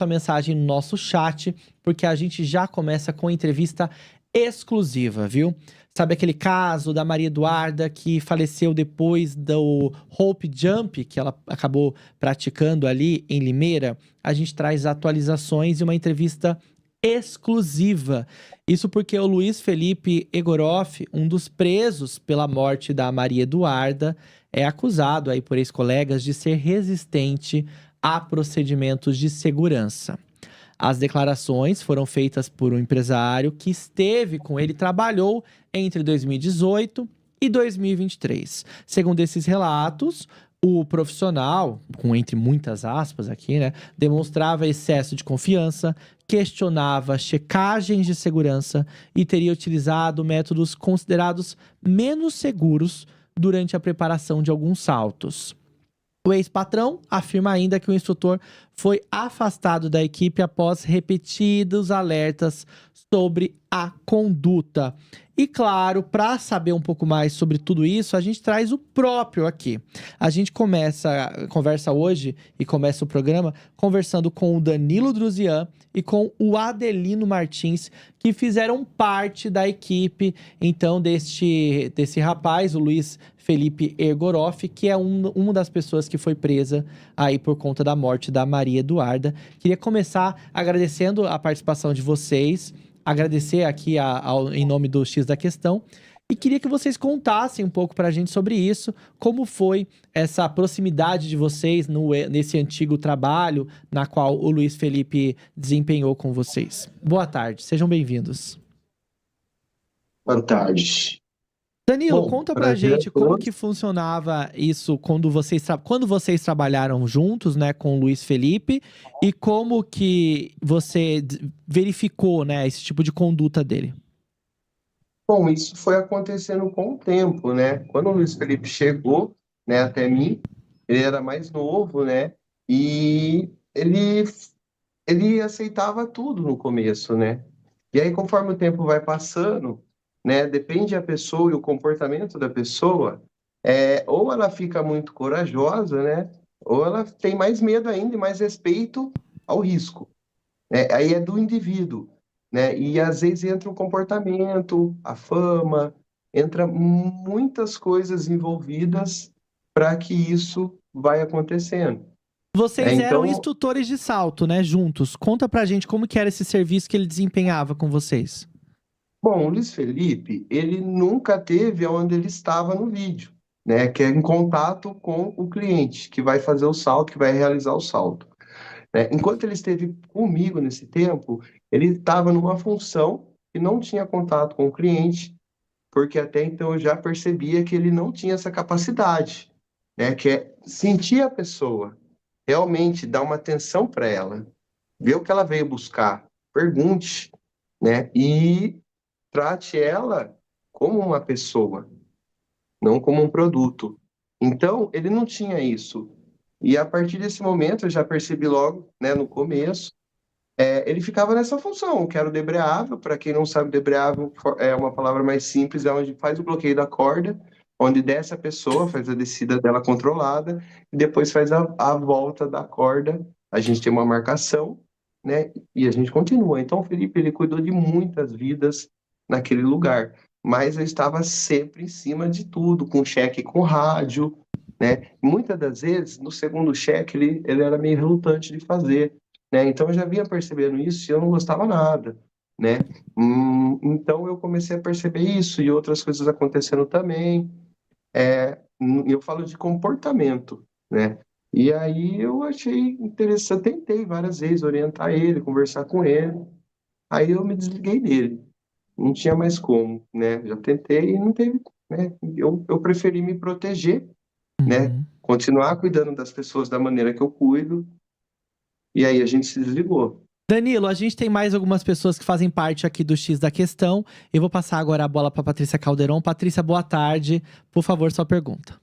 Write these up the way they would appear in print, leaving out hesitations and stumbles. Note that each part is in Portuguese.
sua mensagem no nosso chat, porque a gente já começa com entrevista exclusiva, viu? Sabe aquele caso da Maria Eduarda que faleceu depois do Hope Jump, que ela acabou praticando ali em Limeira? A gente traz atualizações e uma entrevista exclusiva. Isso porque o Luiz Felipe Egoroff, um dos presos pela morte da Maria Eduarda, é acusado aí por ex-colegas de ser resistente a procedimentos de segurança. As declarações foram feitas por um empresário que esteve com ele, trabalhou entre 2018 e 2023. Segundo esses relatos, o profissional, com entre muitas aspas aqui, né, demonstrava excesso de confiança, questionava checagens de segurança e teria utilizado métodos considerados menos seguros durante a preparação de alguns saltos. O ex-patrão afirma ainda que o instrutor foi afastado da equipe após repetidos alertas sobre a conduta. E claro, para saber um pouco mais sobre tudo isso, a gente traz o próprio aqui. A gente conversa hoje e começa o programa conversando com o Danilo Drusian e com o Adelino Martins, que fizeram parte da equipe, então, desse rapaz, o Luiz Felipe Egoroff, que é uma das pessoas que foi presa aí por conta da morte da Maria Eduarda. Queria começar agradecendo a participação de vocês, agradecer aqui em nome do X da Questão, e queria que vocês contassem um pouco pra gente sobre isso, como foi essa proximidade de vocês nesse antigo trabalho na qual o Luiz Felipe desempenhou com vocês. Boa tarde, sejam bem-vindos. Boa tarde. Danilo, Bom, conta pra gente como que funcionava isso quando vocês trabalharam juntos, né, com o Luiz Felipe, e como que você verificou, né, esse tipo de conduta dele. Bom, isso foi acontecendo com o tempo, né? Quando o Luiz Felipe chegou, né, até mim, ele era mais novo, né? E ele aceitava tudo no começo, né? E aí, conforme o tempo vai passando, né, depende da pessoa e o comportamento da pessoa, ou ela fica muito corajosa, né? Ou ela tem mais medo ainda e mais respeito ao risco. Aí é do indivíduo, né? E às vezes entra o comportamento, a fama, entra muitas coisas envolvidas para que isso vai acontecendo. Vocês eram Então, instrutores de salto, né, juntos. Conta pra gente como que era esse serviço que ele desempenhava com vocês. bom, o Luiz Felipe, ele nunca teve onde ele estava no vídeo, né? Que é em contato com o cliente que vai fazer o salto, que vai realizar o salto, né? Enquanto ele esteve comigo nesse tempo, ele estava numa função que não tinha contato com o cliente, porque até então eu já percebia que ele não tinha essa capacidade, né? Que é sentir a pessoa, realmente dar uma atenção para ela, ver o que ela veio buscar, pergunte, né? E trate ela como uma pessoa, não como um produto. Então, ele não tinha isso. E a partir desse momento, eu já percebi logo, né, no começo, ele ficava nessa função, que era o debreável. Para quem não sabe, debreável é uma palavra mais simples, é onde faz o bloqueio da corda, onde desce a pessoa, faz a descida dela controlada, e depois faz a volta da corda. A gente tem uma marcação, né? E a gente continua. Então, o Felipe, ele cuidou de muitas vidas naquele lugar, mas eu estava sempre em cima de tudo, com cheque com rádio, né? Muitas das vezes, no segundo cheque, ele era meio relutante de fazer, né? Então eu já vinha percebendo isso e eu não gostava nada, né? Então eu comecei a perceber isso e outras coisas acontecendo também. Eu falo de comportamento, né? E aí eu achei interessante, tentei várias vezes orientar ele, conversar com ele. Aí eu me desliguei dele, não tinha mais como, né? Já tentei e não teve, né? Eu preferi me proteger, né? Uhum. Continuar cuidando das pessoas da maneira que eu cuido. E aí a gente se desligou. Danilo, a gente tem mais algumas pessoas que fazem parte aqui do X da Questão. Eu vou passar agora a bola para Patrícia Calderon. Patrícia, boa tarde. Por favor, sua pergunta.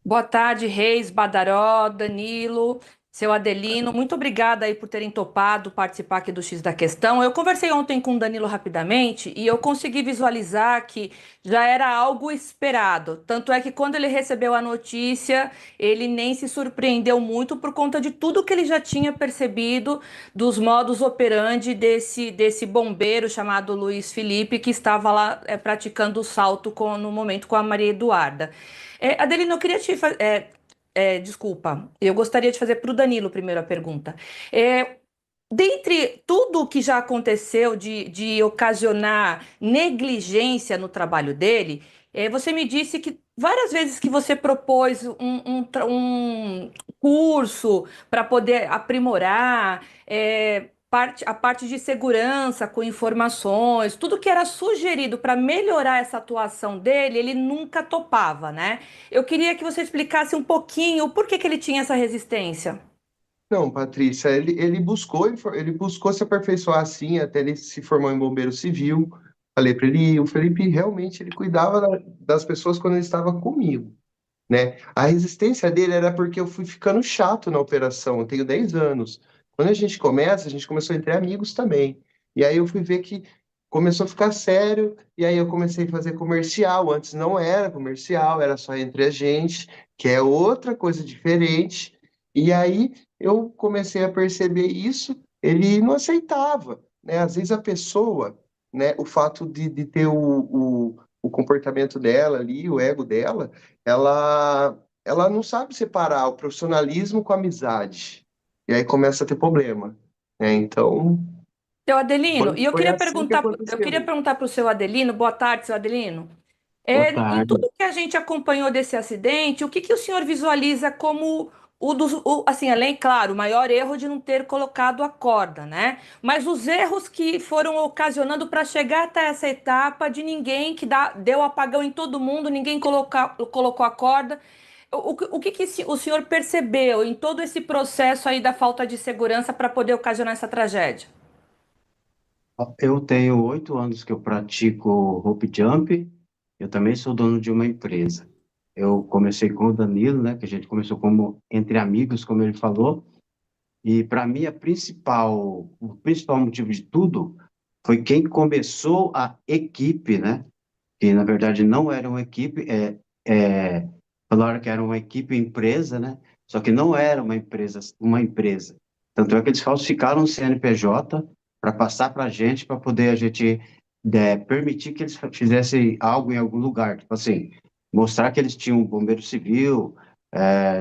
Boa tarde, Reis, Badaró, Danilo. Seu Adelino, muito obrigada aí por terem topado participar aqui do X da Questão. Eu conversei ontem com o Danilo rapidamente e eu consegui visualizar que já era algo esperado. Tanto é que quando ele recebeu a notícia, ele nem se surpreendeu muito por conta de tudo que ele já tinha percebido dos modus operandi desse bombeiro chamado Luiz Felipe, que estava lá praticando o salto no momento com a Maria Eduarda. Adelino, eu queria desculpa, eu gostaria de fazer para o Danilo primeiro a pergunta. É, Dentre tudo o que já aconteceu de ocasionar negligência no trabalho dele, você me disse que várias vezes que você propôs um curso para poder aprimorar a parte de segurança com informações, tudo que era sugerido para melhorar essa atuação dele, ele nunca topava, né? Eu queria que você explicasse um pouquinho o porquê que ele tinha essa resistência. Não, Patrícia, ele buscou se aperfeiçoar assim, até ele se formou em bombeiro civil. Falei para ele, o Felipe realmente ele cuidava das pessoas quando ele estava comigo, né? A resistência dele era porque eu fui ficando chato na operação. Eu tenho 10 anos. Quando a gente começou entre amigos também. E aí eu fui ver que começou a ficar sério, e aí eu comecei a fazer comercial. Antes não era comercial, era só entre a gente, que é outra coisa diferente. E aí eu comecei a perceber isso, ele não aceitava, né? Às vezes a pessoa, né, o fato de ter o comportamento dela ali, o ego dela, ela não sabe separar o profissionalismo com a amizade. E aí começa a ter problema, né? Então, Seu Adelino, e foi assim que eu queria aconteceu. perguntar para o seu Adelino, boa tarde, seu Adelino. Boa Em tarde. tudo que a gente acompanhou desse acidente, o que que o senhor visualiza como assim, além, claro, o maior erro de não ter colocado a corda, né? Mas os erros que foram ocasionando para chegar até essa etapa de ninguém deu apagão em todo mundo, ninguém colocou a corda. O que que o senhor percebeu em todo esse processo aí da falta de segurança para poder ocasionar essa tragédia? Eu tenho 8 anos que eu pratico rope jump. Eu também sou dono de uma empresa. Eu comecei com o Danilo, né? Que a gente começou como entre amigos, como ele falou. E para mim o principal motivo de tudo foi quem começou a equipe, né? Que na verdade não era uma equipe, falaram que era uma equipe empresa, né? Só que não era uma empresa. Tanto é que eles falsificaram o CNPJ para passar para a gente, para poder a gente permitir que eles fizessem algo em algum lugar. Tipo assim, mostrar que eles tinham um bombeiro civil,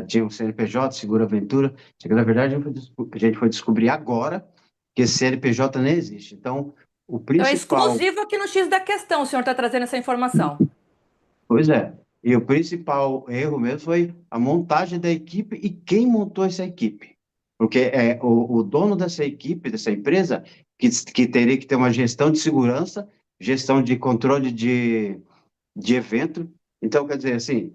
tinham um CNPJ, Seguro Aventura. Só que na verdade a gente foi descobrir agora que esse CNPJ nem existe. Então, o Então é principal. exclusivo aqui no X da Questão, o senhor está trazendo essa informação. Pois é. E o principal erro mesmo foi a montagem da equipe e quem montou essa equipe. Porque o dono dessa equipe, dessa empresa, que teria que ter uma gestão de segurança, gestão de controle de evento. Então, quer dizer, assim,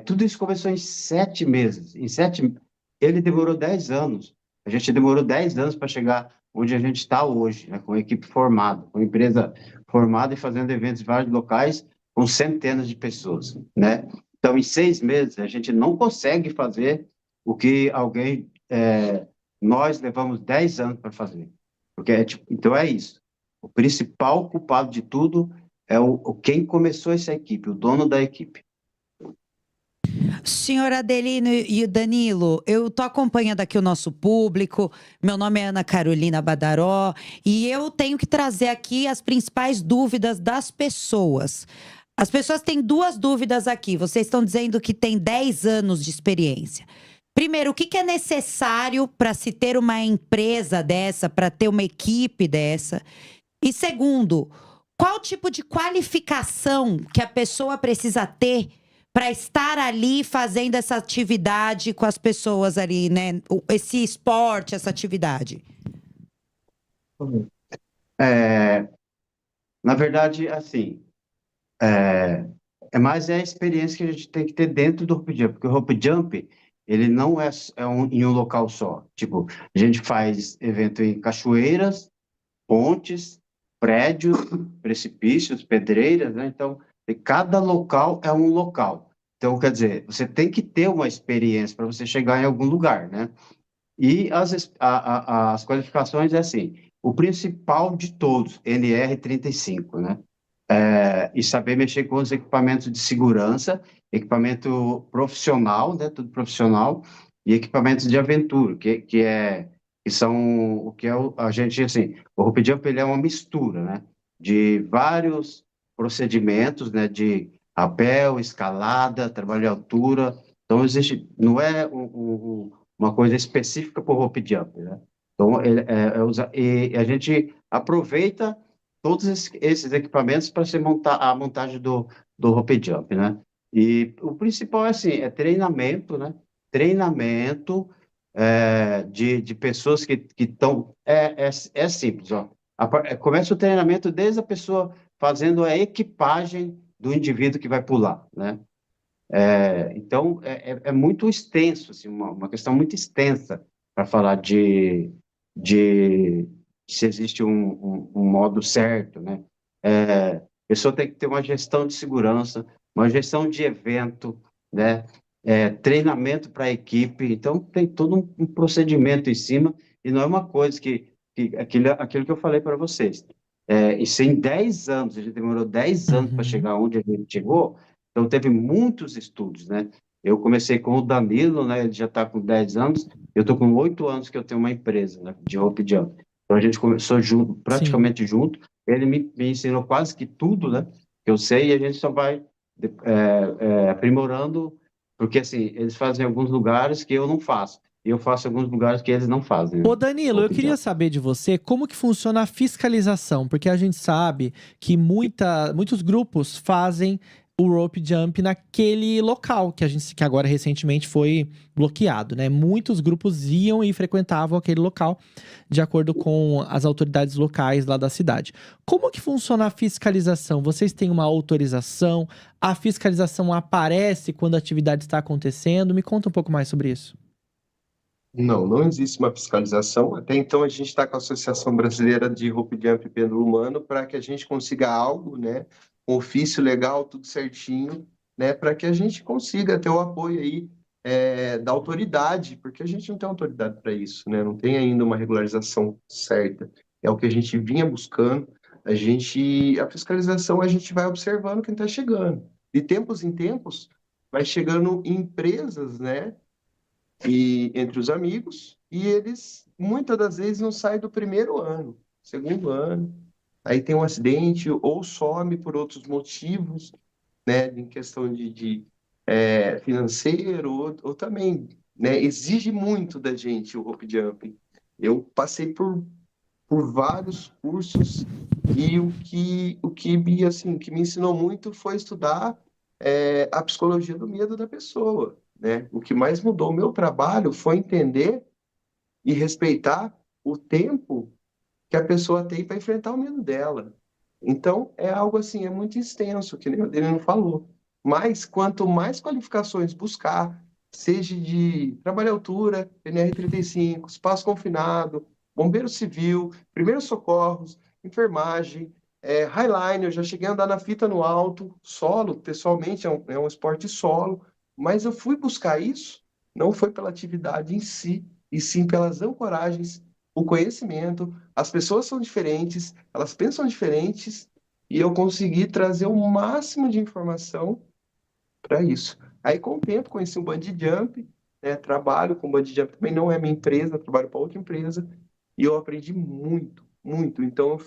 tudo isso começou em 7 meses. Ele demorou 10 anos. A gente demorou 10 anos para chegar onde a gente está hoje, né, com a equipe formada, com a empresa formada e fazendo eventos em vários locais com centenas de pessoas, né? Então, em 6 meses, a gente não consegue fazer o que nós levamos 10 anos para fazer. Porque, então é isso. O principal culpado de tudo é quem começou essa equipe, o dono da equipe. Senhor Adelino e o Danilo, eu tô acompanhando aqui o nosso público. Meu nome é Ana Carolina Badaró e eu tenho que trazer aqui as principais dúvidas das pessoas. As pessoas têm duas dúvidas aqui. Vocês estão dizendo que tem 10 anos de experiência. Primeiro, o que que é necessário para se ter uma empresa dessa, para ter uma equipe dessa? E segundo, qual tipo de qualificação que a pessoa precisa ter para estar ali fazendo essa atividade com as pessoas ali, né? Esse esporte, essa atividade. É, na verdade, assim, mais a experiência que a gente tem que ter dentro do Hope Jump, porque o Hope Jump, ele não em um local só. Tipo, a gente faz evento em cachoeiras, pontes, prédios, precipícios, pedreiras, né? Então, e cada local é um local. Então, quer dizer, você tem que ter uma experiência para você chegar em algum lugar, né? E as qualificações é assim, o principal de todos, NR35, né? E saber mexer com os equipamentos de segurança, equipamento profissional, né? Tudo profissional, e equipamentos de aventura, que são o que é a gente, assim, o Rope Jump, ele é uma mistura, né? De vários procedimentos, né? De rapel, escalada, trabalho de altura. Então, não é uma coisa específica para o Rope Jump, né? Então, e a gente aproveita todos esses equipamentos para se montar a montagem do Rope Jump, né? E o principal é assim, é treinamento, né? Treinamento de pessoas que estão... É simples, ó. Começa o treinamento desde a pessoa fazendo a equipagem do indivíduo que vai pular, né? Então, é muito extenso, assim, uma questão muito extensa para falar de se existe um modo certo, né? A pessoa tem que ter uma gestão de segurança, uma gestão de evento, né? Treinamento para a equipe, então tem todo um procedimento em cima, e não é uma coisa aquilo que eu falei para vocês. Isso em 10 anos, a gente demorou 10 anos para chegar onde a gente chegou, então teve muitos estudos, né? Eu comecei com o Danilo, né? Ele já está com 10 anos, eu estou com 8 anos que eu tenho uma empresa, né, de Rope Jump. Então a gente começou junto, praticamente junto, ele me ensinou quase que tudo, né? Que eu sei, e a gente só vai aprimorando, porque assim, eles fazem em alguns lugares que eu não faço, e eu faço em alguns lugares que eles não fazem, né? Ô Danilo, eu queria saber de você como que funciona a fiscalização, porque a gente sabe que muitos grupos fazem o rope jump naquele local que agora recentemente foi bloqueado, né? Muitos grupos iam e frequentavam aquele local de acordo com as autoridades locais lá da cidade. Como que funciona a fiscalização? Vocês têm uma autorização? A fiscalização aparece quando a atividade está acontecendo? Me conta um pouco mais sobre isso. Não existe uma fiscalização. Até então, a gente está com a Associação Brasileira de Rope Jump e Pêndulo Humano para que a gente consiga algo, né? Um ofício legal, tudo certinho, né? Para que a gente consiga ter o apoio aí da autoridade, porque a gente não tem autoridade para isso, né? Não tem ainda uma regularização certa. É o que a gente vinha buscando. A fiscalização, a gente vai observando quem está chegando. De tempos em tempos, vai chegando empresas, né? E entre os amigos, e eles muitas das vezes não saem do primeiro ano, segundo ano, aí tem um acidente ou some por outros motivos, né, em questão de financeiro ou também, né, exige muito da gente o rope jump. Eu passei por vários cursos e que me ensinou muito foi estudar a psicologia do medo da pessoa, né? O que mais mudou o meu trabalho foi entender e respeitar o tempo que a pessoa tem para enfrentar o medo dela. Então, é algo assim, é muito extenso, que nem o Adriano falou. Mas, quanto mais qualificações buscar, seja de trabalho à altura, NR35, espaço confinado, bombeiro civil, primeiros socorros, enfermagem, highline, eu já cheguei a andar na fita no alto, solo, pessoalmente, é um esporte solo, mas eu fui buscar isso, não foi pela atividade em si, e sim pelas ancoragens, o conhecimento, as pessoas são diferentes, elas pensam diferentes, e eu consegui trazer o máximo de informação para isso. Aí, com o tempo, conheci o Bungee Jump, né? Trabalho com Bungee Jump, também não é minha empresa, trabalho para outra empresa, e eu aprendi muito, muito. Então,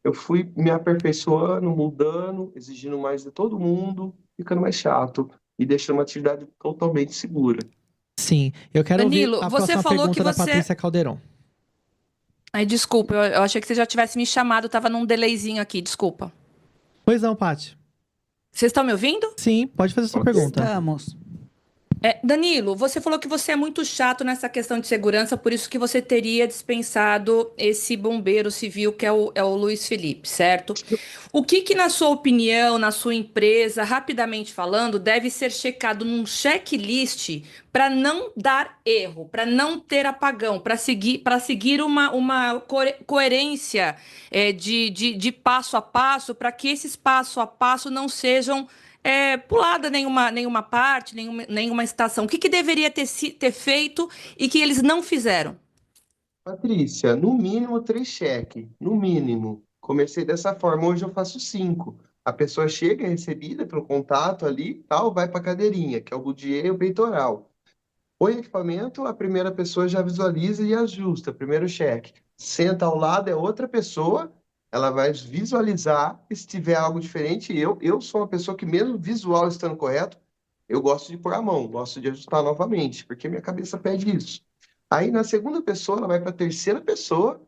eu fui me aperfeiçoando, mudando, exigindo mais de todo mundo, ficando mais chato, e deixando uma atividade totalmente segura. Sim, eu quero Danilo, ouvir a você próxima falou pergunta que da você... Patrícia Calderon. Ai, desculpa, eu achei que você já tivesse me chamado, tava num delayzinho aqui, desculpa. Pois não, Paty. Vocês estão me ouvindo? Sim, pode fazer sua pergunta. Estamos. Danilo, você falou que você é muito chato nessa questão de segurança, por isso que você teria dispensado esse bombeiro civil que é o Luiz Felipe, certo? O que, na sua opinião, na sua empresa, rapidamente falando, deve ser checado num checklist para não dar erro, para não ter apagão, para seguir uma coerência de passo a passo, para que esses passo a passo não sejam pulado nenhuma parte, nenhuma estação. O que deveria ter feito e que eles não fizeram? Patrícia, no mínimo 3 cheques, no mínimo. Comecei dessa forma, hoje eu faço 5. A pessoa chega, é recebida pelo contato ali, tal, vai para a cadeirinha, que é o budier e o peitoral. Põe equipamento, a primeira pessoa já visualiza e ajusta, primeiro cheque. Senta ao lado, é outra pessoa, ela vai visualizar, e se tiver algo diferente, eu sou uma pessoa que mesmo visual estando correto, eu gosto de pôr a mão, gosto de ajustar novamente, porque minha cabeça pede isso. Aí na segunda pessoa, ela vai para a terceira pessoa,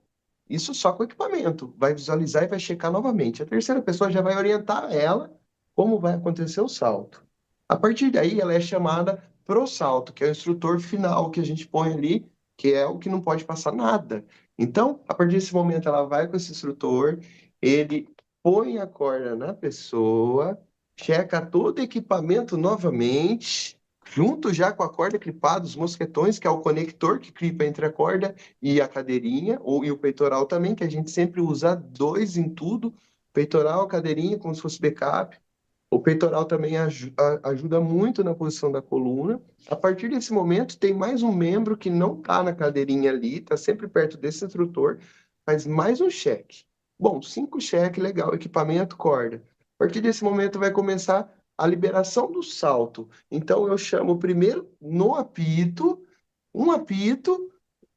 isso só com equipamento, vai visualizar e vai checar novamente. A terceira pessoa já vai orientar ela como vai acontecer o salto. A partir daí, ela é chamada pro salto, que é o instrutor final que a gente põe ali, que é o que não pode passar nada. Então, a partir desse momento, ela vai com esse instrutor, ele põe a corda na pessoa, checa todo o equipamento novamente, junto já com a corda clipada, os mosquetões, que é o conector que clipa entre a corda e a cadeirinha, e o peitoral também, que a gente sempre usa 2 em tudo, peitoral, cadeirinha, como se fosse backup. O peitoral também ajuda muito na posição da coluna. A partir desse momento, tem mais um membro que não está na cadeirinha ali, está sempre perto desse instrutor, faz mais um cheque. Bom, 5 cheques, legal, equipamento, corda. A partir desse momento vai começar a liberação do salto. Então, eu chamo primeiro no apito, um apito,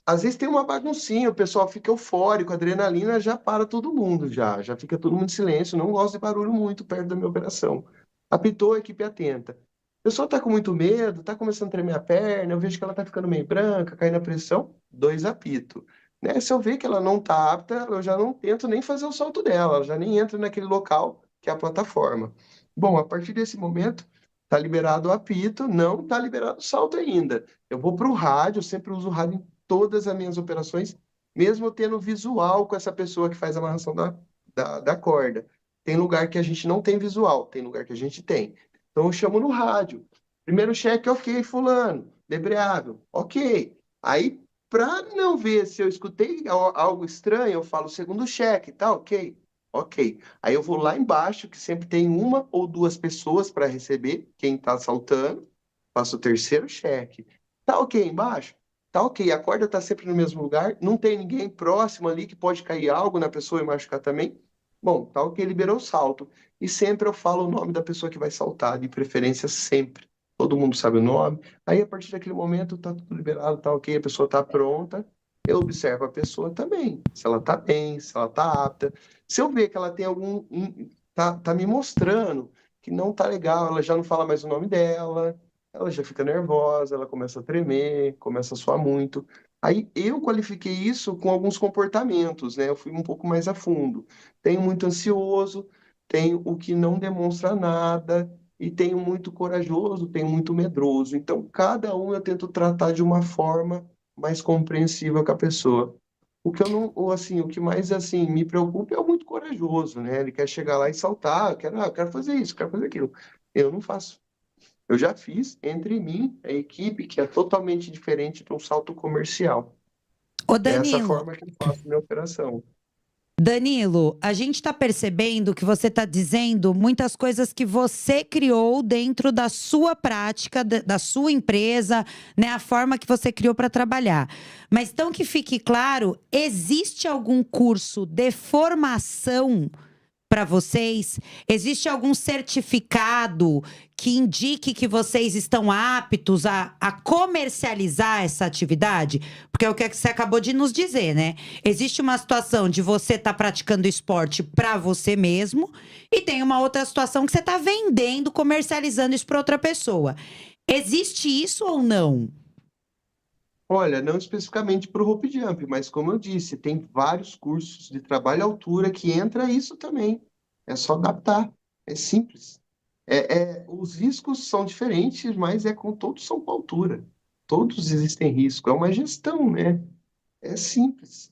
às vezes tem uma baguncinha, o pessoal fica eufórico, a adrenalina já para todo mundo, já fica todo mundo em silêncio, não gosto de barulho muito perto da minha operação. Apitou, a equipe atenta. A pessoa está com muito medo, está começando a tremer a perna, eu vejo que ela está ficando meio branca, caindo a pressão, 2 apitos. Né? Se eu ver que ela não está apta, eu já não tento nem fazer o salto dela, ela já nem entra naquele local que é a plataforma. Bom, a partir desse momento, está liberado o apito, não está liberado o salto ainda. Eu vou para o rádio, eu sempre uso o rádio todas as minhas operações, mesmo tendo visual com essa pessoa que faz a amarração da corda. Tem lugar que a gente não tem visual, tem lugar que a gente tem. Então eu chamo no rádio. Primeiro cheque, ok, fulano. Debreável, ok. Aí, para não ver se eu escutei algo estranho, eu falo segundo cheque, tá ok? Ok. Aí eu vou lá embaixo, que sempre tem 1 ou 2 pessoas para receber quem está saltando. Faço o terceiro cheque. Tá ok embaixo? Tá ok, a corda está sempre no mesmo lugar, não tem ninguém próximo ali que pode cair algo na pessoa e machucar também. Bom, tá ok, liberou o salto. E sempre eu falo o nome da pessoa que vai saltar, de preferência sempre. Todo mundo sabe o nome. Aí, a partir daquele momento, tá tudo liberado, tá ok, a pessoa tá pronta. Eu observo a pessoa também, se ela tá bem, se ela tá apta. Se eu ver que ela tem tá me mostrando que não tá legal, ela já não fala mais o nome dela, ela já fica nervosa, ela começa a tremer, começa a suar muito. Aí eu qualifiquei isso com alguns comportamentos, né? Eu fui um pouco mais a fundo. Tenho muito ansioso, tenho o que não demonstra nada, e tenho muito corajoso, tenho muito medroso. Então, cada um eu tento tratar de uma forma mais compreensiva com a pessoa. O que eu não, ou assim, o que mais assim me preocupa é o muito corajoso, né? Ele quer chegar lá e saltar, eu quero fazer isso, quero fazer aquilo. Eu não faço. Eu já fiz entre mim, a equipe, que é totalmente diferente de um salto comercial. Ô É essa Danilo, forma que eu faço minha operação. Danilo, a gente está percebendo que você está dizendo muitas coisas que você criou dentro da sua prática, da sua empresa, né? A forma que você criou para trabalhar. Mas então que fique claro, existe algum curso de formação para vocês? Existe algum certificado que indique que vocês estão aptos a comercializar essa atividade? Porque é o que você acabou de nos dizer, né? Existe uma situação de você estar praticando esporte para você mesmo e tem uma outra situação que você está vendendo, comercializando isso para outra pessoa. Existe isso ou não? Olha, não especificamente para o Hope Jump, mas como eu disse, tem vários cursos de trabalho à altura que entra isso também. É só adaptar. É simples. Os riscos são diferentes, mas todos são com altura. Todos existem risco. É uma gestão, né? É simples.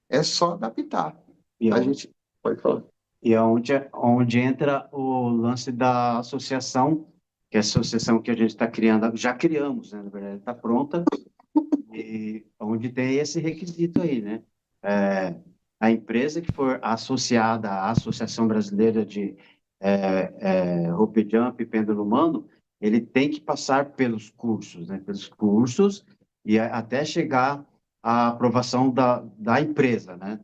É só adaptar. E A gente pode falar. E é onde entra o lance da associação, que é a associação que a gente está criando, já criamos, né? Na verdade, está pronta, e onde tem esse requisito aí, né? A empresa que for associada à Associação Brasileira de Hope Jump, pêndulo humano, ele tem que passar pelos cursos, né? Pelos cursos e até chegar à aprovação da empresa, né?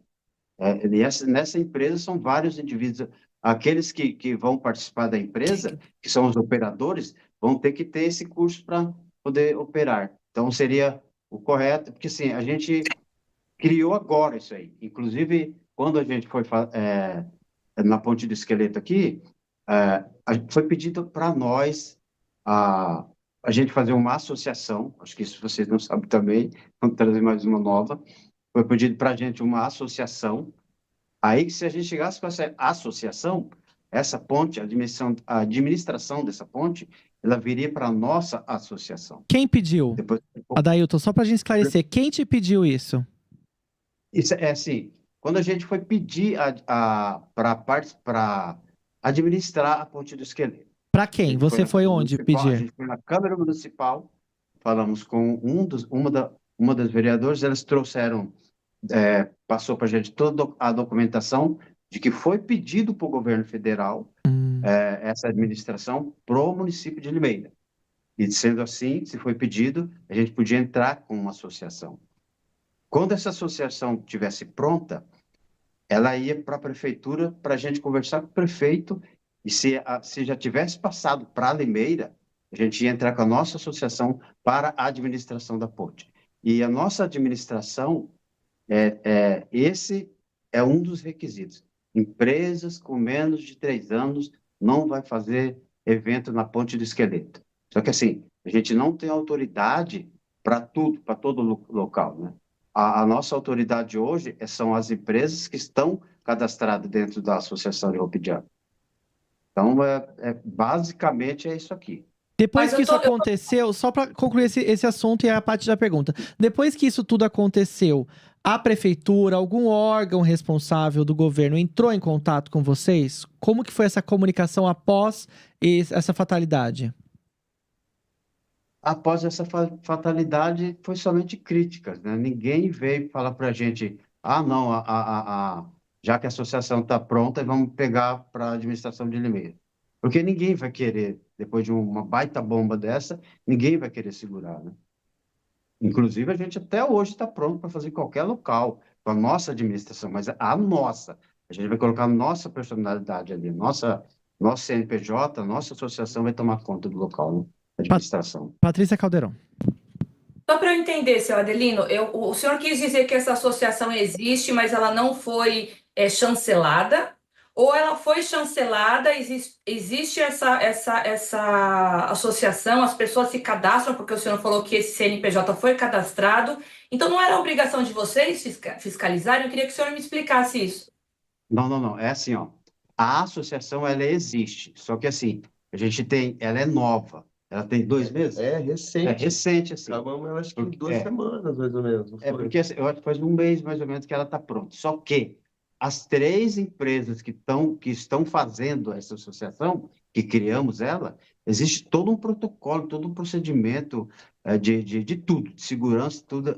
Nessa empresa são vários indivíduos. Aqueles que vão participar da empresa, que são os operadores, vão ter que ter esse curso para poder operar. Então, seria o correto, porque assim, a gente criou agora isso aí. Inclusive, quando a gente foi na Ponte do Esqueleto aqui, foi pedido para nós a gente fazer uma associação, acho que isso vocês não sabem também, vamos trazer mais uma nova. Foi pedido para a gente uma associação. Aí, se a gente chegasse com essa associação, essa ponte, a administração dessa ponte, ela viria para a nossa associação. Quem pediu? Depois, Adailton, só para a gente esclarecer, quem te pediu isso? isso é assim, quando a gente foi pedir para administrar a Ponte do Esqueleto. Para quem? Você foi onde A pedir? gente foi na Câmara Municipal, falamos com uma das vereadoras, elas trouxeram, passou para a gente toda a documentação de que foi pedido para o governo federal essa administração para o município de Limeira. E sendo assim, se foi pedido, a gente podia entrar com uma associação. Quando essa associação estivesse pronta, ela ia para a prefeitura para a gente conversar com o prefeito e se já tivesse passado para Limeira, a gente ia entrar com a nossa associação para a administração da ponte. E a nossa administração, esse é um dos requisitos. Empresas com menos de 3 anos não vai fazer evento na Ponte do Esqueleto. Só que assim, a gente não tem autoridade para tudo, para todo local, né? A nossa autoridade hoje são as empresas que estão cadastradas dentro da Associação de Hope Jump. Então, basicamente é isso aqui. Depois que isso aconteceu, só para concluir esse assunto e a parte da pergunta. Depois que isso tudo aconteceu, a prefeitura, algum órgão responsável do governo entrou em contato com vocês? Como que foi essa comunicação após essa fatalidade? Após essa fatalidade, foi somente críticas, né? Ninguém veio falar para a gente, não, já que a associação está pronta, vamos pegar para a administração de Limeira. Porque ninguém vai querer, depois de uma baita bomba dessa, ninguém vai querer segurar, né? Inclusive, a gente até hoje está pronto para fazer qualquer local, com a nossa administração, mas a nossa. A gente vai colocar a nossa personalidade ali, nosso CNPJ, a nossa associação vai tomar conta do local, né? Administração. Patrícia Caldeirão. Só para eu entender, seu Adelino, o senhor quis dizer que essa associação existe, mas ela não foi chancelada? Ou ela foi chancelada, existe essa associação, as pessoas se cadastram, porque o senhor falou que esse CNPJ foi cadastrado, então não era obrigação de vocês fiscalizarem? Eu queria que o senhor me explicasse isso. Não, é assim, ó, a associação, ela existe, só que assim, ela é nova, ela tem 2 meses? É recente. É recente, assim. Acabamos, eu acho que 2 semanas, mais ou menos. Porque assim, eu acho que faz 1 mês, mais ou menos, que ela está pronta, só que as 3 empresas que estão fazendo essa associação, que criamos ela, existe todo um protocolo, todo um procedimento de tudo, de segurança, tudo.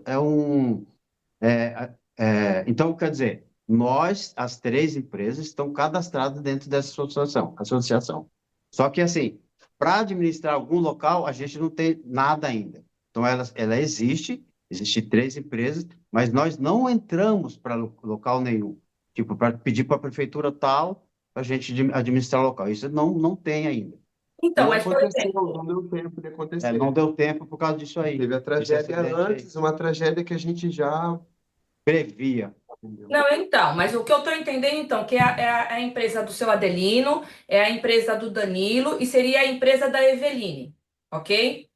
Então, quer dizer, as 3 empresas estão cadastradas dentro dessa associação. Só que, assim, para administrar algum local, a gente não tem nada ainda. Então, ela existe 3 empresas, mas nós não entramos para local nenhum. Tipo, para pedir para a prefeitura tal, para a gente administrar o local. Isso não tem ainda. Então, mas por exemplo, não deu tempo de acontecer. Não deu tempo por causa disso aí. Teve a tragédia antes, uma tragédia que a gente já previa. Não, então, mas o que eu estou entendendo, então, que é a empresa do seu Adelino, é a empresa do Danilo e seria a empresa da Eveline, ok?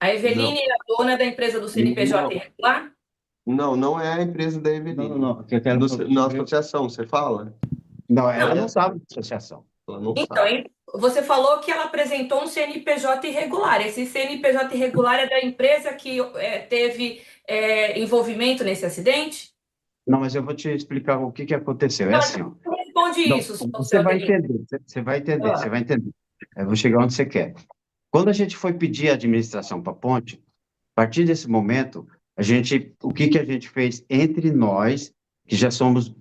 A Eveline é a dona da empresa do CNPJ irregular? Não é a empresa da Eveline. Não. Na associação, você fala? Não, ela não sabe de associação. Ela não Então, sabe. você falou que ela apresentou um CNPJ irregular. Esse CNPJ irregular é da empresa que teve envolvimento nesse acidente? Não, mas eu vou te explicar o que aconteceu. É assim, ó. Responde isso, você vai entender. Eu vou chegar onde você quer. Quando a gente foi pedir a administração para a ponte, a partir desse momento, o que a gente fez entre nós, que já somos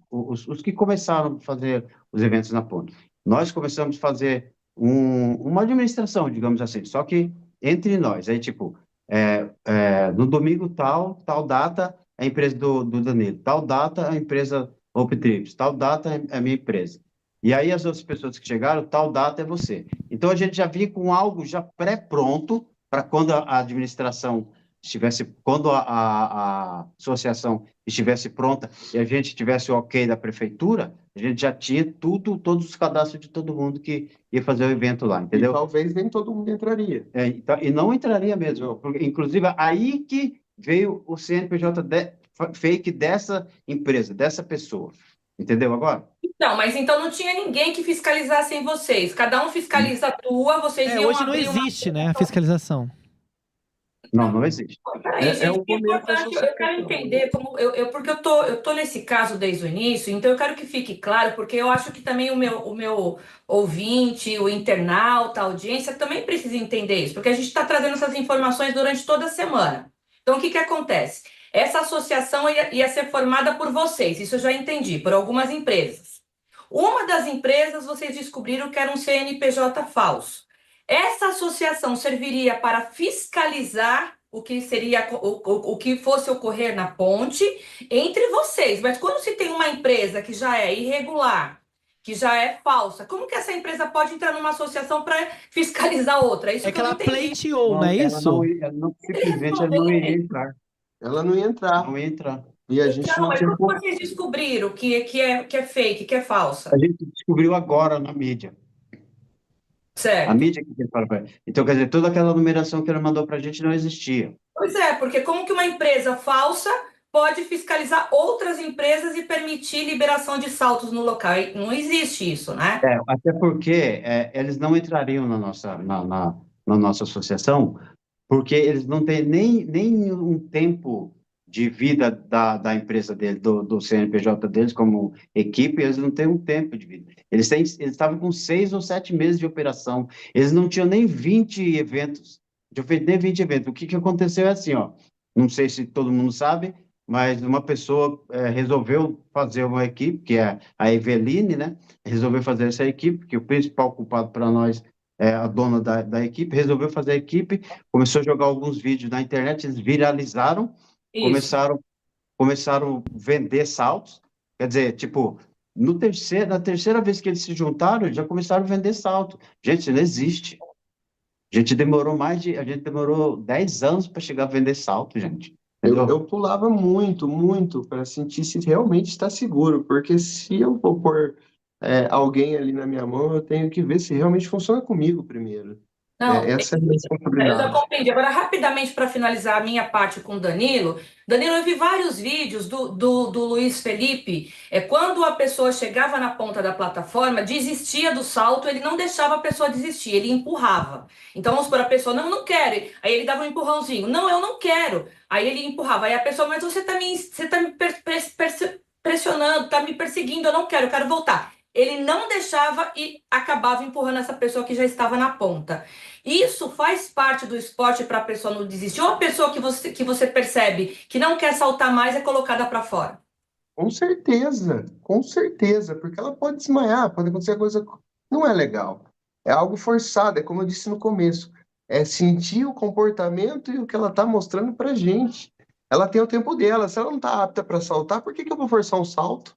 os que começaram a fazer os eventos na ponte, Nós começamos a fazer uma administração, digamos assim, só que entre nós. Aí, tipo, no domingo tal data, a empresa do Danilo, tal data, a empresa Hope Trips, tal data é a minha empresa. E aí as outras pessoas que chegaram, tal data é você. Então a gente já vinha com algo já pré-pronto para quando a administração estivesse, quando a associação estivesse pronta e a gente tivesse o ok da prefeitura, a gente já tinha todos os cadastros de todo mundo que ia fazer o evento lá, E entendeu? talvez nem todo mundo entraria. E não entraria mesmo. Porque, inclusive, aí que veio o CNPJ fake dessa empresa, dessa pessoa. Entendeu agora? Não, mas então não tinha ninguém que fiscalizasse em vocês. Cada um fiscaliza a tua, vocês iam Hoje não abrir uma. existe, né, a fiscalização. Não existe. Peraí, gente, o é momento da importante, eu quero associação. entender como porque eu tô nesse caso desde o início, então eu quero que fique claro, porque eu acho que também o meu ouvinte, o internauta, a audiência também precisa entender isso, porque a gente está trazendo essas informações durante toda a semana. Então, o que acontece? Essa associação ia ser formada por vocês, isso eu já entendi, por algumas empresas. Uma das empresas vocês descobriram que era um CNPJ falso. Essa associação serviria para fiscalizar o que seria o que fosse ocorrer na ponte entre vocês. Mas quando se tem uma empresa que já é irregular, que já é falsa, como que essa empresa pode entrar numa associação para fiscalizar outra? É isso É que que eu não ela entendi. pleiteou, não é isso? Simplesmente ela não iria entrar. Ela não ia entrar. Não ia entrar. E a gente Então, não mas tinha como vocês descobriram que é fake, que é falsa? A gente descobriu agora na mídia. A Certo. mídia que fala para. Então, quer dizer, toda aquela numeração que ela mandou para a gente não existia. Pois é, porque como que uma empresa falsa pode fiscalizar outras empresas e permitir liberação de saltos no local? Não existe isso, né? Até porque eles não entrariam na nossa associação, porque eles não têm nem um tempo de vida da empresa dele, do CNPJ deles como equipe, eles não têm um tempo de vida. Eles estavam com 6 ou 7 meses de operação, eles não tinham nem 20 eventos, não fez nem 20 eventos. O que aconteceu é assim, ó, não sei se todo mundo sabe, mas uma pessoa resolveu fazer uma equipe, que é a Eveline, né? Resolveu fazer essa equipe, que o principal culpado para nós é a dona da equipe, resolveu fazer a equipe, começou a jogar alguns vídeos na internet, eles viralizaram, Isso. começaram a vender saltos, quer dizer, tipo, na terceira vez que eles se juntaram, já começaram a vender salto. Gente, isso não existe. A gente demorou 10 anos para chegar a vender salto, gente. Entendeu? Eu pulava muito, muito para sentir se realmente está seguro, porque se eu vou pôr alguém ali na minha mão, eu tenho que ver se realmente funciona comigo primeiro. Não, Essa é a minha eu já responsabilidade. compreendi. Agora, rapidamente, para finalizar a minha parte com o Danilo. Danilo, eu vi vários vídeos do Luiz Felipe. Quando a pessoa chegava na ponta da plataforma, desistia do salto, ele não deixava a pessoa desistir, ele empurrava. Então, vamos supor, a pessoa, não, não quero. Aí ele dava um empurrãozinho. Não, eu não quero. Aí ele empurrava. Aí a pessoa, mas você tá me pressionando, tá me perseguindo, eu não quero, eu quero voltar. Ele não deixava e acabava empurrando essa pessoa que já estava na ponta. Isso faz parte do esporte para a pessoa não desistir, ou a pessoa que você percebe que não quer saltar mais é colocada para fora? Com certeza, porque ela pode desmaiar, pode acontecer coisa que não é legal. É algo forçado, é como eu disse no começo. É sentir o comportamento e o que ela está mostrando pra gente. Ela tem o tempo dela. Se ela não está apta para saltar, por que eu vou forçar um salto?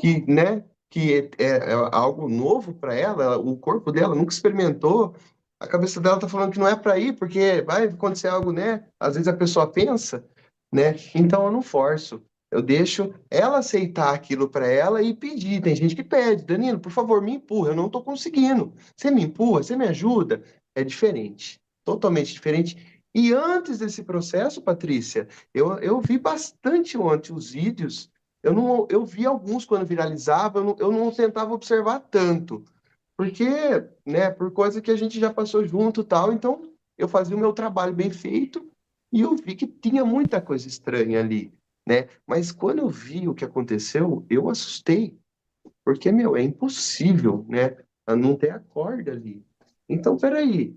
Que, né, que é algo novo para ela, o corpo dela nunca experimentou. A cabeça dela tá falando que não é para ir, porque vai acontecer algo, né? Às vezes a pessoa pensa, né? Então eu não forço. Eu deixo ela aceitar aquilo para ela e pedir. Tem gente que pede, Danilo, por favor, me empurra, eu não tô conseguindo. Você me empurra, você me ajuda? É diferente, totalmente diferente. E antes desse processo, Patrícia, eu vi bastante ontem os vídeos. Eu vi alguns quando viralizava, eu não tentava observar tanto, porque, né, por coisa que a gente já passou junto e tal, então eu fazia o meu trabalho bem feito e eu vi que tinha muita coisa estranha ali, né? Mas quando eu vi o que aconteceu, eu assustei, porque, meu, é impossível, né, não ter a corda ali. Então, peraí,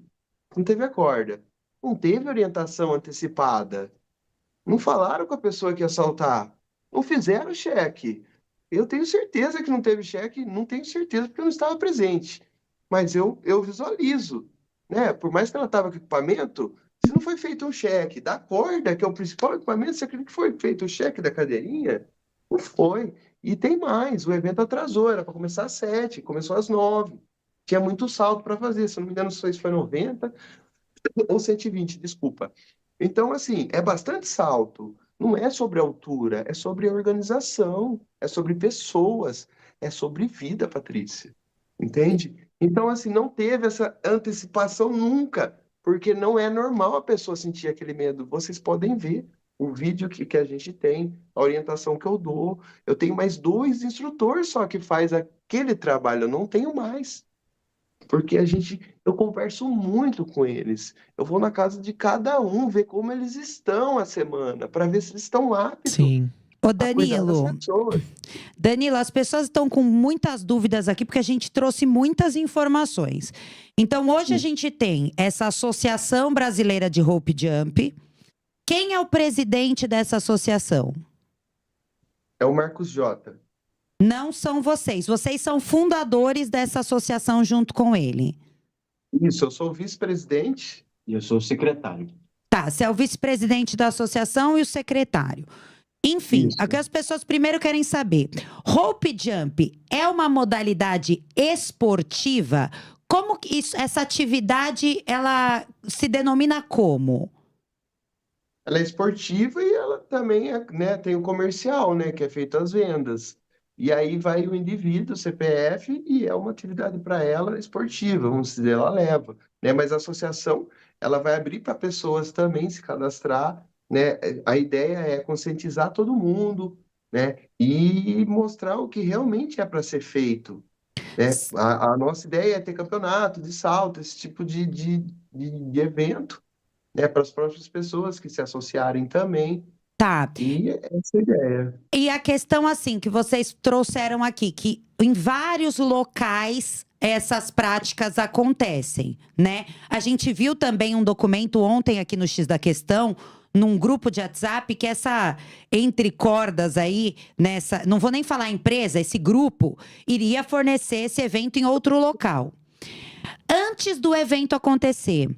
não teve a corda, não teve orientação antecipada, não falaram com a pessoa que ia assaltar, não fizeram o cheque. Eu tenho certeza que não teve cheque, não tenho certeza porque eu não estava presente. Mas eu visualizo, né? Por mais que ela estava com equipamento, se não foi feito um cheque da corda, que é o principal equipamento, você acredita que foi feito o cheque da cadeirinha? Não foi. E tem mais, o evento atrasou, era para começar às 7, começou às 9. Tinha muito salto para fazer, se eu não me engano, não sei se foi 90 ou 120, desculpa. Então, assim, é bastante salto. Não é sobre altura, é sobre organização, é sobre pessoas, é sobre vida, Patrícia. Entende? Então, assim, não teve essa antecipação nunca, porque não é normal a pessoa sentir aquele medo. Vocês podem ver o vídeo que a gente tem, a orientação que eu dou. Eu tenho mais 2 instrutores só que faz aquele trabalho, eu não tenho mais. Porque eu converso muito com eles. Eu vou na casa de cada um, ver como eles estão a semana, para ver se eles estão aptos Sim. Ô, a cuidar das Danilo, pessoas. Danilo, as pessoas estão com muitas dúvidas aqui, porque a gente trouxe muitas informações. Então, hoje a gente tem essa Associação Brasileira de Rope Jump. Quem é o presidente dessa associação? É o Marcos Jota. Não são vocês. Vocês são fundadores dessa associação junto com ele. Isso, eu sou o vice-presidente. E eu sou o secretário. Tá, você é o vice-presidente da associação e o secretário. Enfim, Isso. o que as pessoas primeiro querem saber. Rope Jump é uma modalidade esportiva? Como que essa atividade, ela se denomina como? Ela é esportiva e ela também né, tem o comercial, né, que é feito às vendas. E aí vai o indivíduo, o CPF, e é uma atividade para ela esportiva, vamos dizer, ela leva, né? Mas a associação, ela vai abrir para pessoas também se cadastrar, né? A ideia é conscientizar todo mundo, né? E mostrar o que realmente é para ser feito, né? A nossa ideia é ter campeonato de salto, esse tipo de evento, né, para as próprias pessoas que se associarem também. Tá. E essa é a ideia. E a questão, assim, que vocês trouxeram aqui, que em vários locais essas práticas acontecem, né? A gente viu também um documento ontem aqui no X da Questão, num grupo de WhatsApp, que essa entre cordas aí, nessa, não vou nem falar empresa, esse grupo iria fornecer esse evento em outro local. Antes do evento acontecer,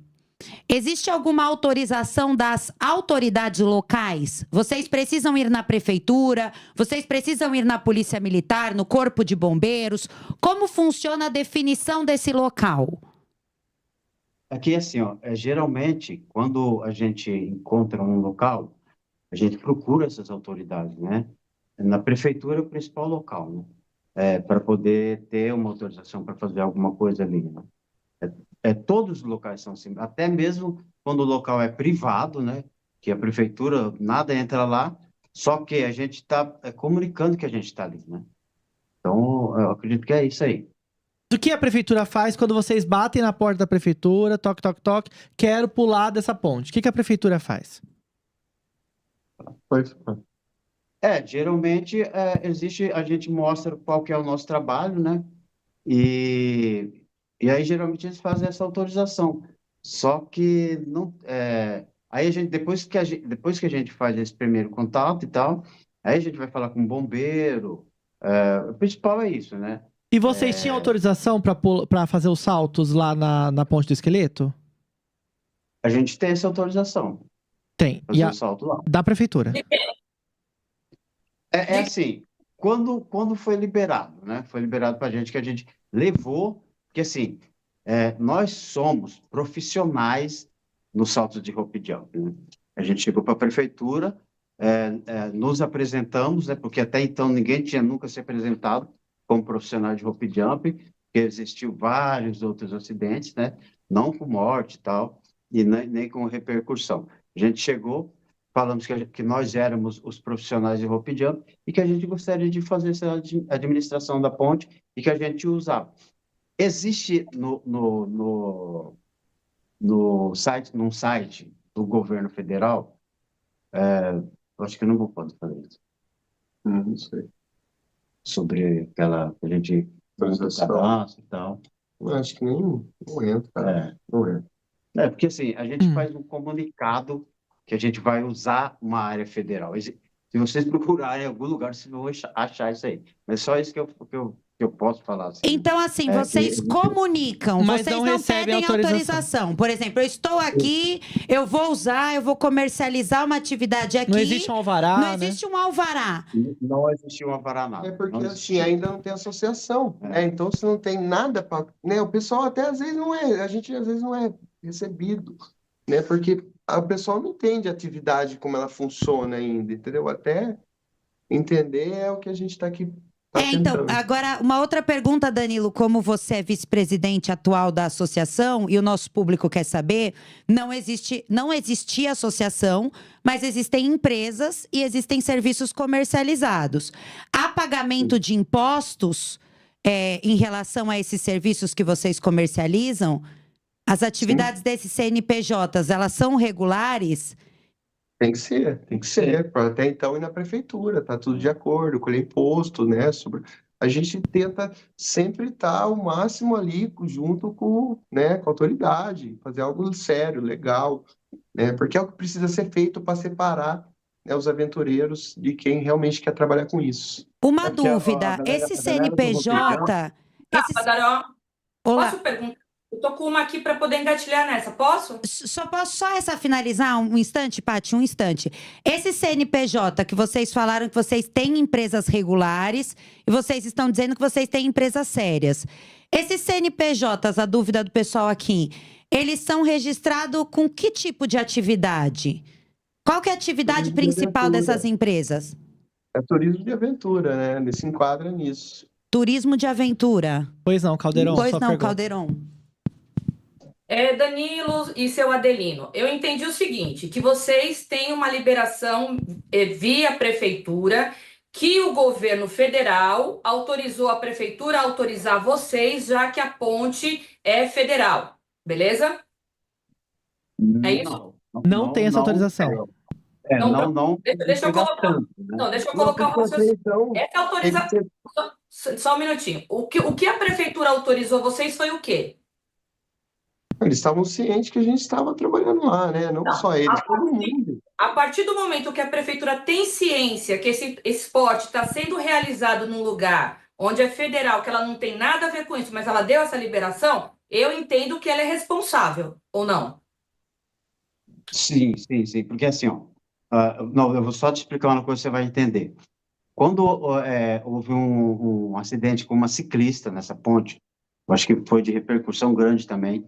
existe alguma autorização das autoridades locais? Vocês precisam ir na prefeitura? Vocês precisam ir na polícia militar, no corpo de bombeiros? Como funciona a definição desse local? Aqui, assim, ó, geralmente, quando a gente encontra um local, a gente procura essas autoridades, né? Na prefeitura é o principal local, né? Para poder ter uma autorização para fazer alguma coisa ali, né? Todos os locais são assim, até mesmo quando o local é privado, né? Que a prefeitura, nada entra lá, só que a gente está comunicando que a gente está ali, né? Então, eu acredito que é isso aí. O que a prefeitura faz quando vocês batem na porta da prefeitura, toque, toque, toque, quero pular dessa ponte? O que a prefeitura faz? Pois Geralmente existe, a gente mostra qual que é o nosso trabalho, né? E aí geralmente eles fazem essa autorização. Só que não, aí a gente depois que a gente faz esse primeiro contato e tal, aí a gente vai falar com o bombeiro. O principal é isso, né? E vocês tinham autorização pra fazer os saltos lá na ponte do esqueleto? A gente tem essa autorização, Tem. fazer E o salto lá. da prefeitura. Assim, quando foi liberado, né? Foi liberado para a gente, que a gente levou, porque assim, nós somos profissionais no salto de rope jump, né? A gente chegou para a prefeitura, nos apresentamos, né? Porque até então ninguém tinha nunca se apresentado como profissional de rope jump, porque existiu vários outros acidentes, né? Não com morte e tal, e nem com repercussão. A gente chegou, falamos que nós éramos os profissionais de rope jump e que a gente gostaria de fazer essa administração da ponte e que a gente usava. Existe num site do governo federal, eu acho que eu não vou poder falar isso, não sei. sobre aquela que a gente faz o cadastro e tal. Eu acho que não entra, cara. Não entra. Porque assim, a gente faz um comunicado que a gente vai usar uma área federal. Se vocês procurarem em algum lugar, vocês vão achar isso aí. Mas só isso que eu posso falar. Assim. Então, assim, É, vocês comunicam, Mas vocês não não recebem pedem autorização. Por exemplo, eu estou aqui, eu vou usar, eu vou comercializar uma atividade aqui. Não existe um alvará, Não né? existe um alvará. Não existe um alvará, não. É porque Não assim, existe. ainda não tem associação, né? Então, se não tem nada para, né? O pessoal até às vezes não é, a gente às vezes não é recebido, né? Porque o pessoal não entende a atividade como ela funciona ainda, entendeu? Até entender é o que a gente está aqui Então, tentando. agora, uma outra pergunta, Danilo, como você é vice-presidente atual da associação e o nosso público quer saber, não existia associação, mas existem empresas e existem serviços comercializados. Há pagamento de impostos em relação a esses serviços que vocês comercializam? As atividades desses CNPJs, elas são regulares? Tem que ser. Até então ir na prefeitura, tá tudo de acordo, colher imposto, né? A gente tenta sempre estar ao máximo ali junto com, né, com a autoridade, fazer algo sério, legal, né? Porque é o que precisa ser feito para separar, né, os aventureiros de quem realmente quer trabalhar com isso. Uma porque a dúvida, galera- esse a galera do CNPJ... Tá, esse- Badaró, Olá. posso perguntar? Eu tô com uma aqui para poder engatilhar nessa, posso? Posso essa finalizar um instante, Paty, um instante. Esse CNPJ que vocês falaram que vocês têm empresas regulares e vocês estão dizendo que vocês têm empresas sérias. Esses CNPJs, a dúvida do pessoal aqui, eles são registrados com que tipo de atividade? Qual que é a atividade Turismo de principal aventura. dessas empresas? É turismo de aventura, né? Ele se enquadra nisso. Turismo de aventura. Pois não, Caldeirão, Pois sua não, pergunta. Caldeirão. Danilo e seu Adelino, eu entendi o seguinte, que vocês têm uma liberação via prefeitura, que o governo federal autorizou a prefeitura a autorizar vocês, já que a ponte é federal, beleza? É isso? Não tem essa autorização. Deixa eu colocar. tanto, né? Não, deixa eu colocar o porque raciocínio. então, Essa autorização. Só um minutinho. O que a prefeitura autorizou vocês foi o quê? eles estavam cientes que a gente estava trabalhando lá, né? Não só eles, todo mundo. A partir do momento que a prefeitura tem ciência que esse esporte está sendo realizado num lugar onde é federal, que ela não tem nada a ver com isso, mas ela deu essa liberação, eu entendo que ela é responsável, ou não? Sim. Porque assim, ó, não, eu vou só te explicar uma coisa que você vai entender. Quando houve um acidente com uma ciclista nessa ponte, eu acho que foi de repercussão grande também,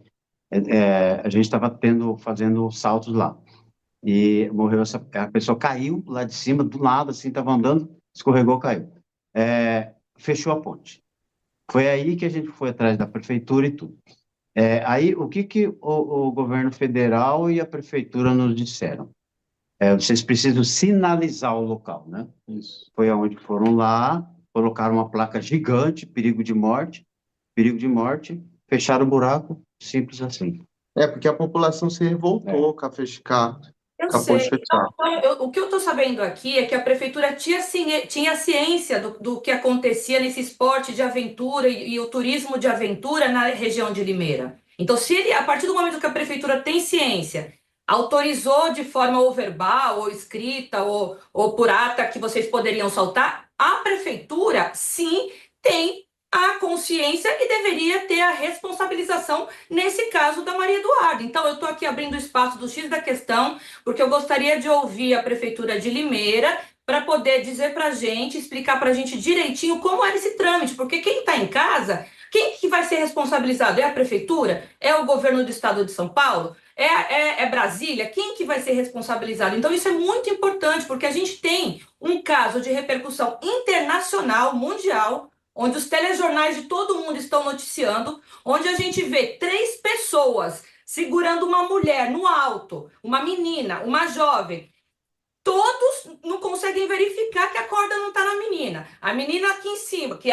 a gente estava fazendo saltos lá. E morreu a pessoa caiu lá de cima, do lado, assim, estava andando, escorregou, caiu. Fechou a ponte. Foi aí que a gente foi atrás da prefeitura e tudo. Aí, o que o governo federal e a prefeitura nos disseram? Vocês precisam sinalizar o local, né? Isso. Foi aonde foram lá, colocaram uma placa gigante, perigo de morte, fecharam o buraco, simples assim. Porque a população se revoltou com a Eu a ponte sei. fechada. Então, o que eu estou sabendo aqui é que a prefeitura tinha ciência do que acontecia nesse esporte de aventura e o turismo de aventura na região de Limeira. Então, a partir do momento que a prefeitura tem ciência, autorizou de forma ou verbal, ou escrita, ou por ata que vocês poderiam saltar, a prefeitura, sim, tem a consciência e deveria ter a responsabilização nesse caso da Maria Eduarda. Então, eu estou aqui abrindo o espaço do X da questão, porque eu gostaria de ouvir a Prefeitura de Limeira para poder dizer para a gente, explicar para a gente direitinho como era esse trâmite, porque quem está em casa, quem que vai ser responsabilizado? É a Prefeitura? É o governo do Estado de São Paulo? É Brasília? Quem que vai ser responsabilizado? Então, isso é muito importante, porque a gente tem um caso de repercussão internacional, mundial, onde os telejornais de todo mundo estão noticiando, onde a gente vê 3 pessoas segurando uma mulher no alto, uma menina, uma jovem. Todos não conseguem verificar que a corda não está na menina. A menina aqui em cima, que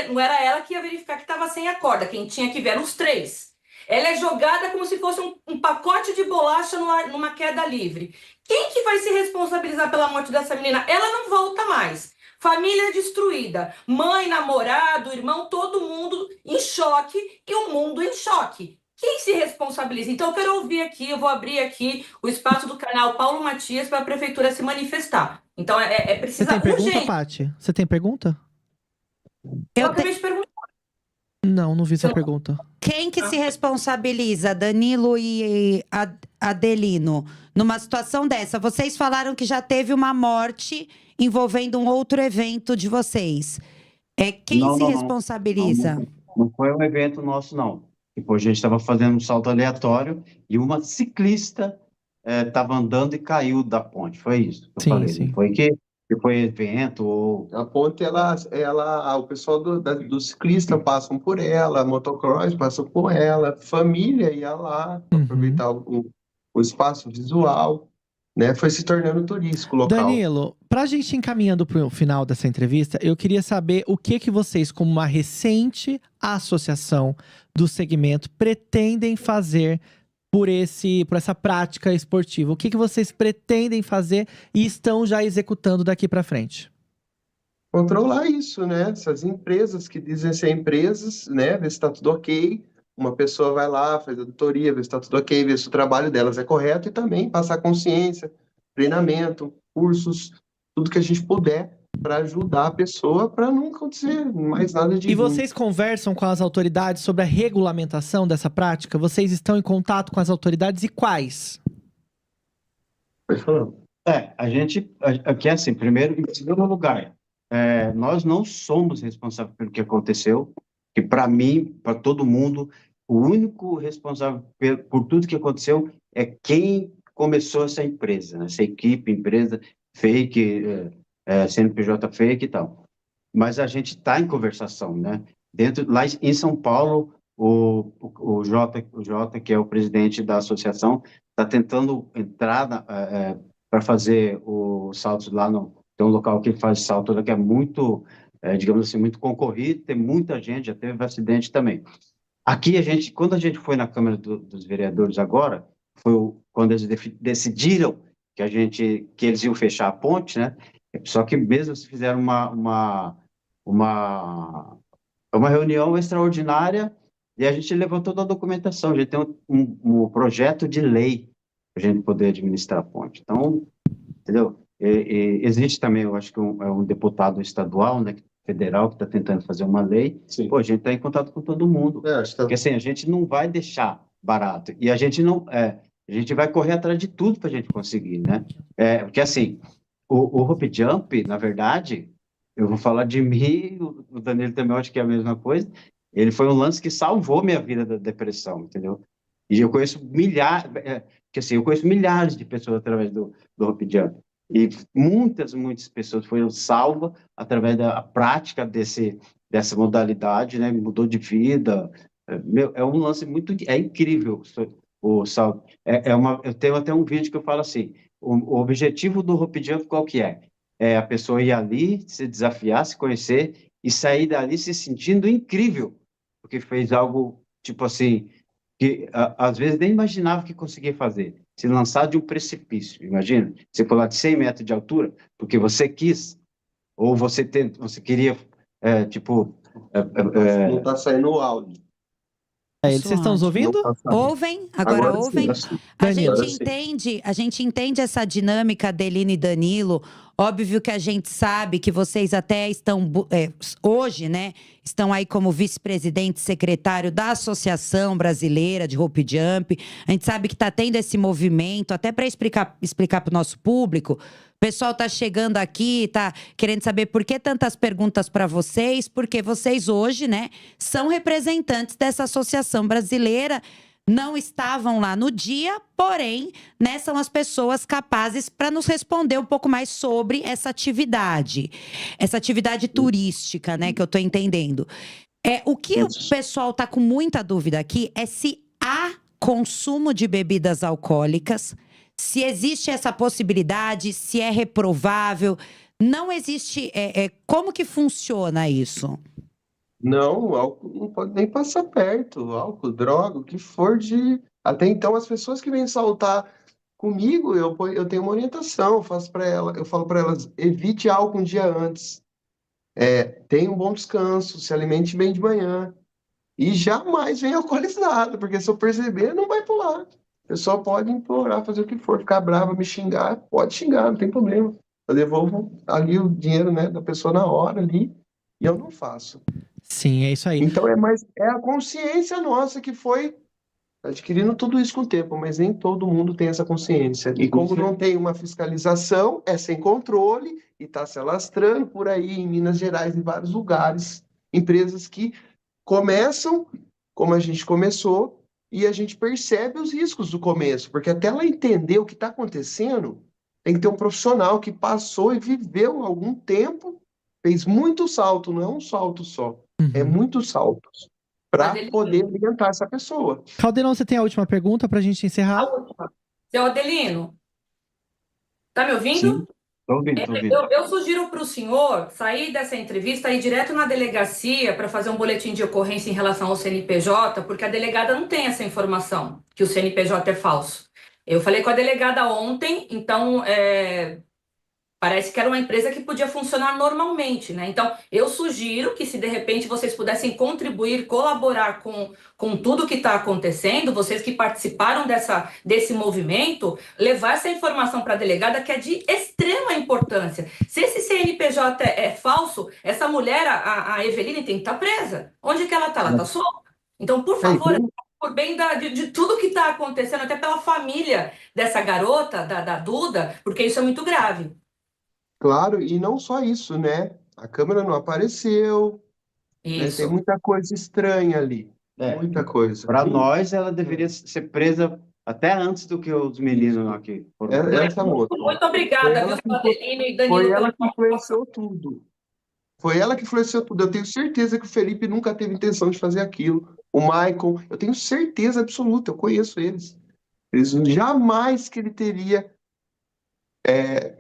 não era ela que ia verificar que estava sem a corda, quem tinha que ver eram os 3. Ela é jogada como se fosse um pacote de bolacha numa queda livre. Quem que vai se responsabilizar pela morte dessa menina? Ela não volta mais. Família destruída, mãe, namorado, irmão, todo mundo em choque e o mundo em choque. Quem se responsabiliza? Então, eu quero ouvir aqui, eu vou abrir aqui o espaço do canal Paulo Matias para a prefeitura se manifestar. Então, Você precisa tem pergunta, urgente. Paty? Você tem pergunta? Eu Eu te- acabei de perguntar. Não vi Você sua não- pergunta. Quem que se responsabiliza, Danilo e Adelino, numa situação dessa? Vocês falaram que já teve uma morte envolvendo um outro evento de vocês. Quem Não, se não, não. responsabiliza? Não foi um evento nosso, não. Tipo, a gente estava fazendo um salto aleatório e uma ciclista estava andando e caiu da ponte. Foi isso que eu Sim, falei. sim. Não foi que foi evento ou... A ponte, o pessoal do ciclista passam por ela, motocross passam por ela, família ia lá para Uhum. aproveitar o espaço visual, né? Foi se tornando turístico o local. Danilo, pra gente ir encaminhando pro final dessa entrevista, eu queria saber o que vocês, como uma recente associação do segmento, pretendem fazer por essa prática esportiva. O que vocês pretendem fazer e estão já executando daqui pra frente? Controlar isso, né? Essas empresas que dizem ser empresas, né? Ver se está tudo ok. Uma pessoa vai lá, faz a auditoria, vê se está tudo ok, vê se o trabalho delas é correto e também passar consciência, treinamento, cursos, tudo que a gente puder para ajudar a pessoa para não acontecer mais nada de E ruim. vocês conversam com as autoridades sobre a regulamentação dessa prática? Vocês estão em contato com as autoridades e quais? Pode falar. A gente, aqui é assim, primeiro, em segundo lugar, nós não somos responsáveis pelo que aconteceu, que para mim, para todo mundo, o único responsável por tudo que aconteceu é quem começou essa empresa, né? Essa equipe, empresa fake, CNPJ fake e tal. Mas a gente está em conversação, né? Lá em São Paulo, o Jota, que é o presidente da associação, está tentando entrar para fazer o salto lá tem um local que ele faz salto lá que é muito, digamos assim, muito concorrido, tem muita gente, já teve acidente também. Aqui quando a gente foi na Câmara dos Vereadores agora, foi quando eles decidiram que eles iam fechar a ponte, né? Só que mesmo se fizeram uma reunião extraordinária e a gente levantou toda a documentação. A gente tem um projeto de lei para a gente poder administrar a ponte. Então, entendeu? Existe também, eu acho que um deputado estadual, né, federal, que está tentando fazer uma lei. Sim. Pô, a gente está em contato com todo mundo. Acho que Porque assim, a gente não vai deixar barato. E a gente não. A gente vai correr atrás de tudo para a gente conseguir, né? Porque assim, o Hope Jump, na verdade, eu vou falar de mim, o Danilo também acho que é a mesma coisa. Ele foi um lance que salvou minha vida da depressão, entendeu? E eu conheço milhares de pessoas através do Hope Jump. E muitas pessoas foram salvas através da prática dessa modalidade, né? Mudou de vida. É um lance incrível o salto. Eu tenho até um vídeo que eu falo assim, o objetivo do Hope Jump qual que é? É a pessoa ir ali, se desafiar, se conhecer e sair dali se sentindo incrível, porque fez algo, tipo assim, que às vezes nem imaginava que conseguia fazer. Se lançar de um precipício, imagina, você pular de 100 metros de altura, porque você quis, ou você queria, não está saindo o áudio. Vocês estão nos ouvindo? Não tá saindo. Ouvem? Agora ouvem? Sim. A Danilo. gente entende essa dinâmica, Adelino e Danilo. Óbvio que a gente sabe que vocês até estão, hoje, né, estão aí como vice-presidente secretário da Associação Brasileira de Hope Jump. A gente sabe que está tendo esse movimento, até para explicar para o nosso público. O pessoal está chegando aqui, está querendo saber por que tantas perguntas para vocês, porque vocês hoje, né, são representantes dessa associação brasileira. Não estavam lá no dia, porém, né, são as pessoas capazes para nos responder um pouco mais sobre essa atividade turística, né, que eu estou entendendo. O que o pessoal está com muita dúvida aqui é se há consumo de bebidas alcoólicas, se existe essa possibilidade, se é reprovável. Não existe. Como que funciona isso? Não, o álcool não pode nem passar perto. Álcool, droga, o que for de. Até então, as pessoas que vêm saltar comigo, eu tenho uma orientação, eu falo para elas, evite álcool um dia antes. Tenha um bom descanso, se alimente bem de manhã. E jamais vem alcoolizado, porque se eu perceber, não vai pular. A pessoa pode implorar, fazer o que for, ficar brava, me xingar, pode xingar, não tem problema. Eu devolvo ali o dinheiro, né, da pessoa na hora ali, e eu não faço. Sim, é isso aí. Então é a consciência nossa que foi adquirindo tudo isso com o tempo, mas nem todo mundo tem essa consciência. E como não tem uma fiscalização, é sem controle e está se alastrando por aí em Minas Gerais, em vários lugares, empresas que começam como a gente começou e a gente percebe os riscos do começo, porque até ela entender o que está acontecendo, tem que ter um profissional que passou e viveu algum tempo, fez muito salto, não é um salto só, é muitos saltos, para poder orientar essa pessoa. Caldeirão, você tem a última pergunta para a gente encerrar? A última. Seu Adelino, tá me ouvindo? Sim, tô ouvindo. Eu sugiro para o senhor sair dessa entrevista e ir direto na delegacia para fazer um boletim de ocorrência em relação ao CNPJ, porque a delegada não tem essa informação, que o CNPJ é falso. Eu falei com a delegada ontem, então parece que era uma empresa que podia funcionar normalmente, né? Então, eu sugiro que se de repente vocês pudessem contribuir, colaborar com tudo que está acontecendo, vocês que participaram desse movimento, levar essa informação para a delegada, que é de extrema importância. Se esse CNPJ é falso, essa mulher, a Eveline, tem que estar presa. Onde que ela está? Ela está solta. Então, por favor, por bem de tudo que está acontecendo, até pela família dessa garota, da Duda, porque isso é muito grave. Claro, e não só isso, né? A câmera não apareceu, né? Tem Isso. muita coisa estranha ali, muita coisa. Para nós, ela deveria ser presa até antes do que os meninos aqui foram. Essa moça. Muito obrigada, viu, Adelino e Danilo. Foi ela que influenciou tudo. Foi ela que influenciou tudo. Eu tenho certeza que o Felipe nunca teve intenção de fazer aquilo. O Michael, eu tenho certeza absoluta, eu conheço eles. Eles jamais que ele teria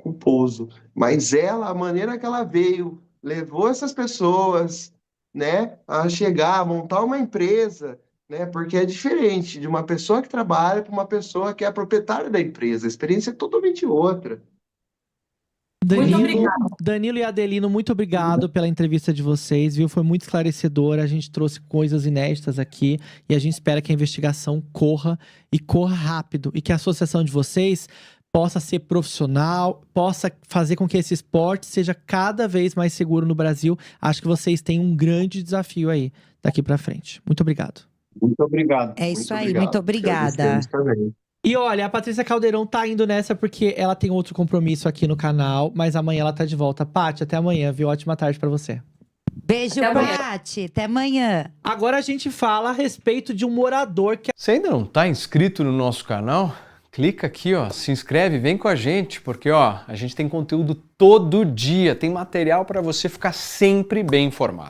culposo. Mas ela, a maneira que ela veio, levou essas pessoas, né, a chegar, a montar uma empresa, né, porque é diferente de uma pessoa que trabalha para uma pessoa que é a proprietária da empresa. A experiência é totalmente outra. Danilo e Adelino, muito obrigado pela entrevista de vocês, viu? Foi muito esclarecedora, a gente trouxe coisas inéditas aqui e a gente espera que a investigação corra e corra rápido e que a associação de vocês possa ser profissional, possa fazer com que esse esporte seja cada vez mais seguro no Brasil. Acho que vocês têm um grande desafio aí daqui pra frente. Muito obrigado. Muito obrigado. É isso Muito aí, obrigado. muito obrigada. Eu também. E olha, a Patrícia Caldeirão tá indo nessa porque ela tem outro compromisso aqui no canal, mas amanhã ela tá de volta. Paty, até amanhã, viu? Ótima tarde pra você. Beijo, Até amanhã. Paty. Até amanhã. Agora a gente fala a respeito de um morador que... Você ainda não está inscrito no nosso canal? Clica aqui, ó, se inscreve, vem com a gente, porque ó, a gente tem conteúdo todo dia, tem material para você ficar sempre bem informado.